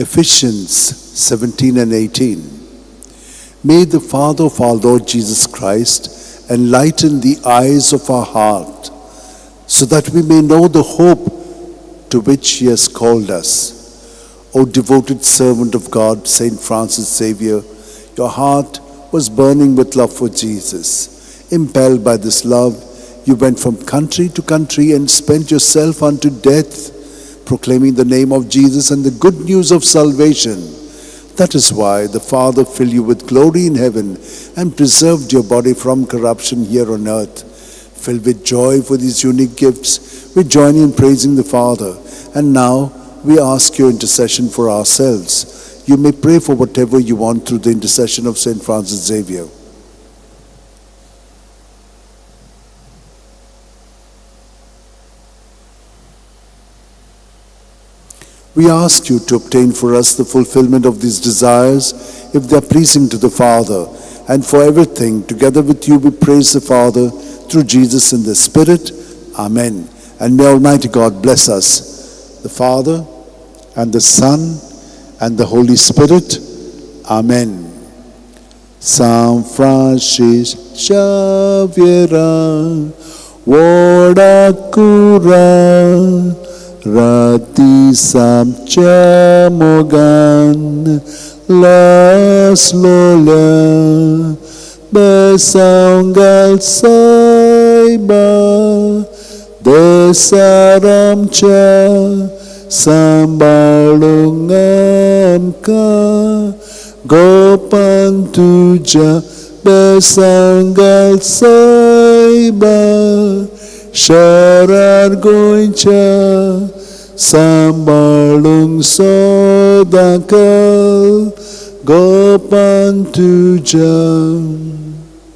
Ephesians 17 and 18. May the Father of our Lord Jesus Christ enlighten the eyes of our heart, so that we may know the hope to which He has called us. O devoted servant of God, Saint Francis Xavier, your heart was burning with love for Jesus. Impelled by this love, you went from country to country and spent yourself unto death, proclaiming the name of Jesus and the good news of salvation. That is why the Father filled you with glory in heaven and preserved your body from corruption here on earth. Filled with joy for these unique gifts, we join in praising the Father. And now we ask your intercession for ourselves. You may pray for whatever you want through the intercession of St. Francis Xavier. We ask you to obtain for us the fulfillment of these desires, if they are pleasing to the Father. And for everything, together with you, we praise the Father through Jesus in the Spirit. Amen. And may Almighty God bless us, the Father, and the Son, and the Holy Spirit. Amen. San Francis Xavier, Vodakura, Rati samcha mogan las lola besaungal saiba desaramcha sambalungan ka gopan tuja besaungal saiba Sharar goincha sambalung sodakal gopan tuja.